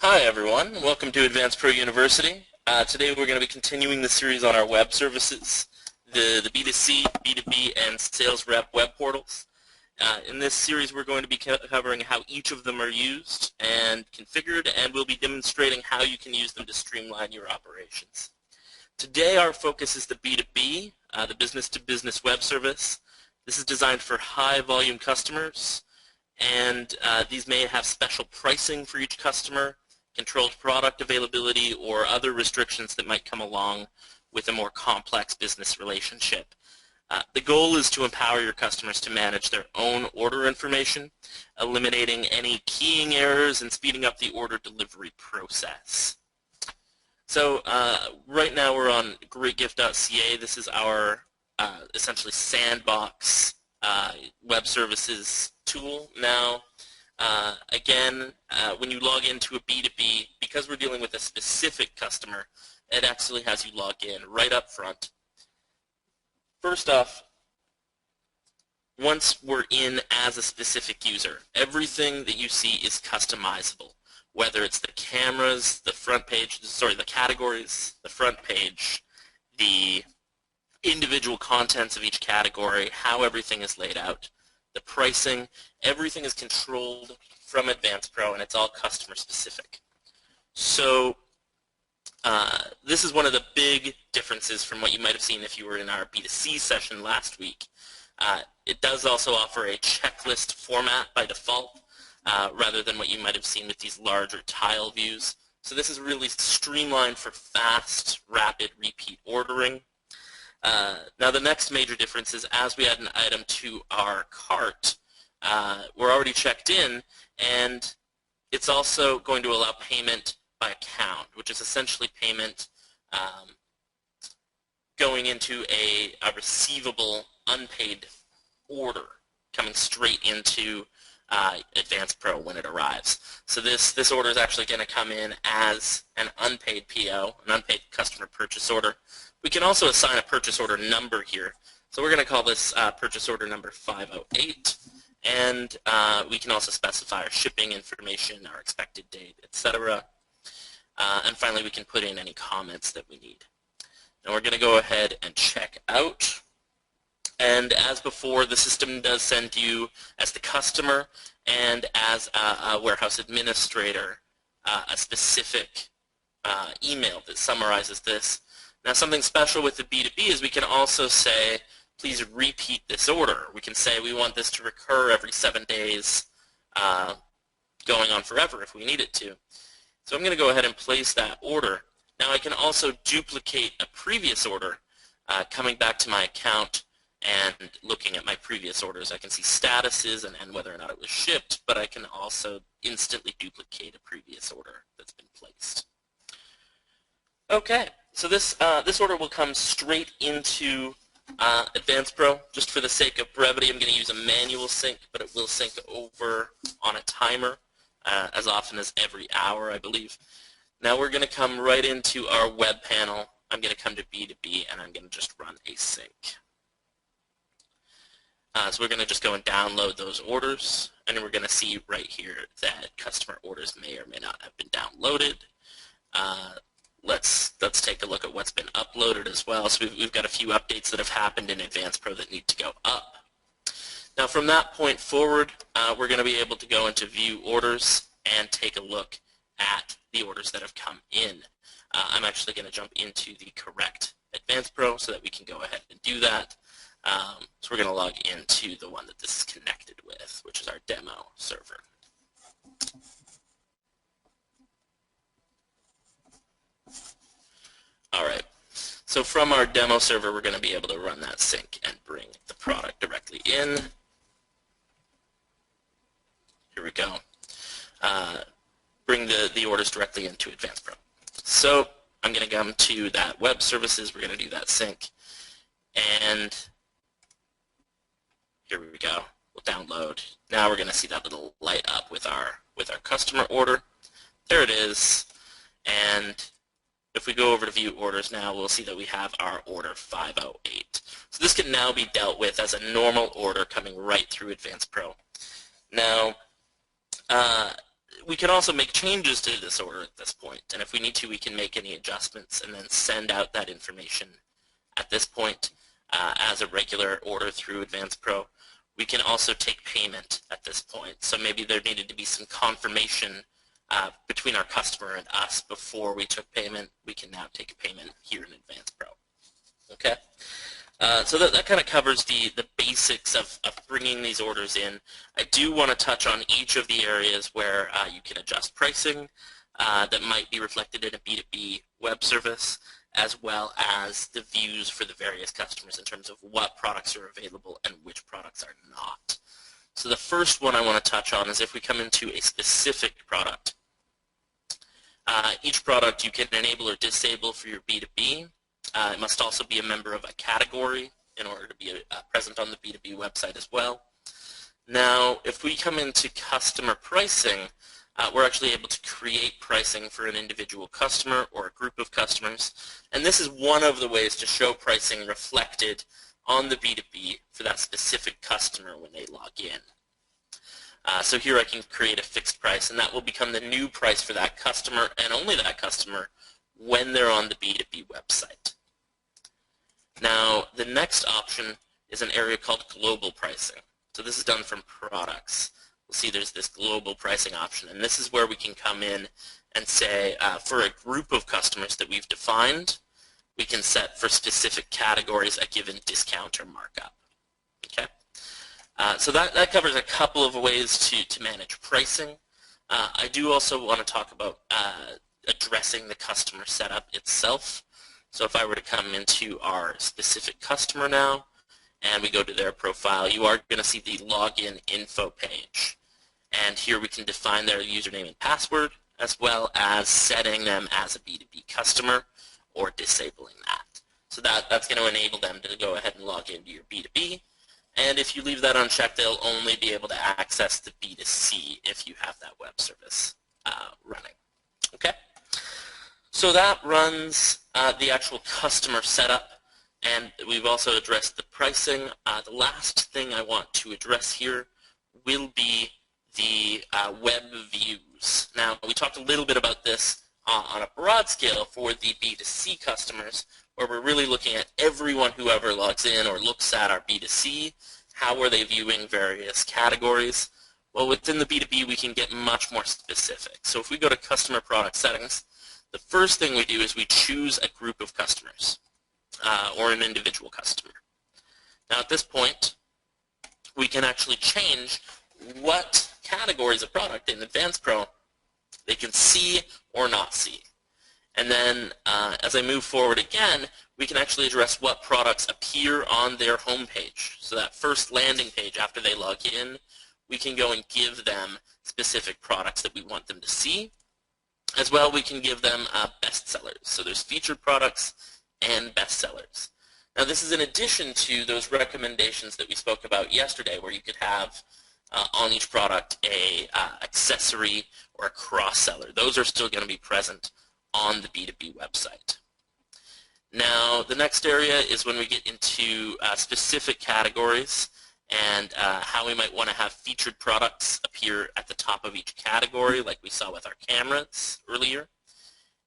Hi everyone, welcome to AdvancePro University. Today we're going to be continuing the series on our web services, the B2C, B2B, and sales rep web portals. In this series we're going to be covering how each of them are used and configured, and we'll be demonstrating how you can use them to streamline your operations. Today our focus is the B2B, the business-to-business web service. This is designed for high-volume customers, and these may have special pricing for each customer, controlled product availability, or other restrictions that might come along with a more complex business relationship. The goal is to empower your customers to manage their own order information, eliminating any keying errors and speeding up the order delivery process. So right now we're on greatgift.ca. This is our essentially sandbox web services tool now. Again, when you log into a B2B, because we're dealing with a specific customer, it actually has you log in right up front. First off, once we're in as a specific user, everything that you see is customizable, whether it's the cameras, the front page, the categories, the front page, the individual contents of each category, how everything is laid out. The pricing, everything is controlled from AdvancePro, and it's all customer specific. So this is one of the big differences from what you might have seen if you were in our B2C session last week. It does also offer a checklist format by default, rather than what you might have seen with these larger tile views. So this is really streamlined for fast, rapid, repeat ordering. Now the next major difference is as we add an item to our cart, we're already checked in, and it's also going to allow payment by account, which is essentially payment going into a receivable unpaid order coming straight into AdvancePro when it arrives. So this order is actually going to come in as an unpaid PO, an unpaid customer purchase order. We can also assign a purchase order number here. So we're going to call this purchase order number 508, and we can also specify our shipping information, our expected date, etc. And finally, we can put in any comments that we need. Now we're going to go ahead and check out. And as before, the system does send you, as the customer and as a warehouse administrator, a specific email that summarizes this. Now something special with the B2B is we can also say, please repeat this order. We can say we want this to recur every 7 days, going on forever if we need it to. So I'm going to go ahead and place that order. Now I can also duplicate a previous order, coming back to my account and looking at my previous orders. I can see statuses and whether or not it was shipped, but I can also instantly duplicate a previous order that's been placed. Okay, so this order will come straight into AdvancePro. Just for the sake of brevity, I'm going to use a manual sync, but it will sync over on a timer as often as every hour, I believe. Now we're going to come right into our web panel. I'm going to come to B2B, and I'm going to just run a sync. So we're going to just go and download those orders, and we're going to see right here that customer orders may or may not have been downloaded. Let's take a look at what's been uploaded as well. So we've got a few updates that have happened in AdvancePro that need to go up. Now from that point forward, we're going to be able to go into View Orders and take a look at the orders that have come in. I'm actually going to jump into the correct AdvancePro so that we can go ahead and do that. So we're going to log into the one that this is connected with, which is our demo server. All right, so from our demo server, we're going to be able to run that sync and bring the product directly in. Here we go. Bring the orders directly into AdvancePro. So I'm going to come to that web services. We're going to do that sync, and here we go. We'll download. Now we're going to see that little light up with our customer order. There it is, and if we go over to View Orders now, we'll see that we have our order 508. So this can now be dealt with as a normal order coming right through AdvancePro. Now, we can also make changes to this order at this point, and if we need to, we can make any adjustments and then send out that information at this point as a regular order through AdvancePro. We can also take payment at this point. So maybe there needed to be some confirmation between our customer and us before we took payment. We can now take a payment here in AdvancePro. Okay? So that kind of covers the basics of bringing these orders in. I do want to touch on each of the areas where you can adjust pricing that might be reflected in a B2B web service, as well as the views for the various customers in terms of what products are available and which products are not. So the first one I want to touch on is if we come into a specific product. Each product you can enable or disable for your B2B. It must also be a member of a category in order to be present on the B2B website as well. Now, if we come into customer pricing, we're actually able to create pricing for an individual customer or a group of customers. And this is one of the ways to show pricing reflected on the B2B for that specific customer when they log in. So here I can create a fixed price, and that will become the new price for that customer and only that customer when they're on the B2B website. Now, the next option is an area called global pricing. So this is done from products. We'll see there's this global pricing option, and this is where we can come in and say for a group of customers that we've defined, we can set for specific categories a given discount or markup. Okay, so that covers a couple of ways to manage pricing. I do also want to talk about addressing the customer setup itself. So if I were to come into our specific customer now, and we go to their profile, you are going to see the login info page. And here we can define their username and password, as well as setting them as a B2B customer or disabling that. So that's going to enable them to go ahead and log into your B2B. And if you leave that unchecked, they'll only be able to access the B2C if you have that web service running. Okay? So that runs the actual customer setup. And we've also addressed the pricing. The last thing I want to address here will be the web views. Now, we talked a little bit about this on a broad scale for the B2C customers, where we're really looking at everyone who ever logs in or looks at our B2C. How are they viewing various categories? Well, within the B2B, we can get much more specific. So if we go to customer product settings, the first thing we do is we choose a group of customers. Or an individual customer. Now at this point, we can actually change what categories of product in AdvancePro they can see or not see. And then as I move forward again, we can actually address what products appear on their home page. So that first landing page after they log in, we can go and give them specific products that we want them to see. As well, we can give them bestsellers. So there's featured products and bestsellers. Now this is in addition to those recommendations that we spoke about yesterday, where you could have on each product a accessory or a cross-seller. Those are still going to be present on the B2B website. Now the next area is when we get into specific categories and how we might want to have featured products appear at the top of each category, like we saw with our cameras earlier.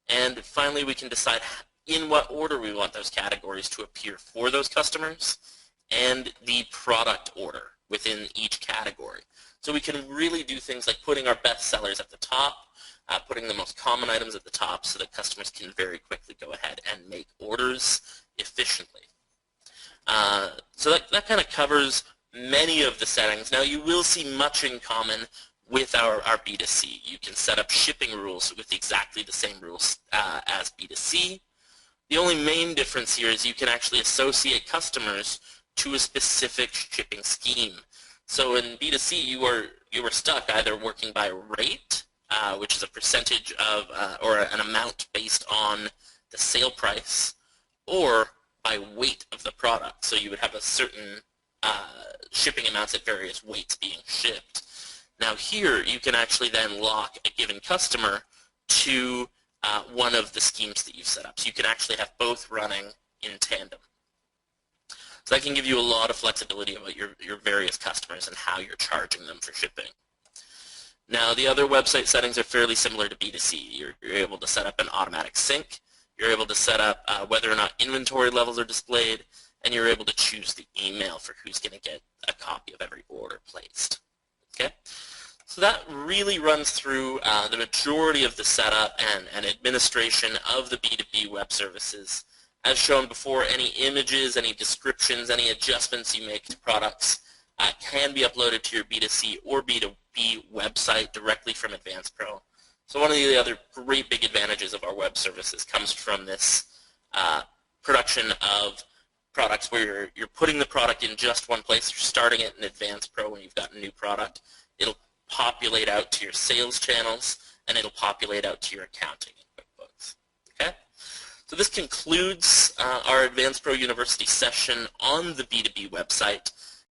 And finally, we can decide in what order we want those categories to appear for those customers and the product order within each category. So we can really do things like putting our best sellers at the top, putting the most common items at the top so that customers can very quickly go ahead and make orders efficiently. So that kind of covers many of the settings. Now you will see much in common with our B2C. You can set up shipping rules with exactly the same rules as B2C. The only main difference here is you can actually associate customers to a specific shipping scheme. So in B2C, you were stuck either working by rate, which is a percentage of or an amount based on the sale price, or by weight of the product. So you would have a certain shipping amounts at various weights being shipped. Now here, you can actually then lock a given customer to one of the schemes that you've set up. So you can actually have both running in tandem. So that can give you a lot of flexibility about your various customers and how you're charging them for shipping. Now, the other website settings are fairly similar to B2C. You're able to set up an automatic sync. You're able to set up whether or not inventory levels are displayed, and you're able to choose the email for who's going to get a copy of every order placed. Okay, so that really runs through the majority of the setup and administration of the B2B web services. As shown before, any images, any descriptions, any adjustments you make to products can be uploaded to your B2C or B2B website directly from AdvancePro. So one of the other great big advantages of our web services comes from this production of products where you're putting the product in just one place. You're starting it in AdvancePro when you've got a new product. It'll populate out to your sales channels, and it'll populate out to your accounting in QuickBooks. Okay? So this concludes our AdvancePro University session on the B2B website.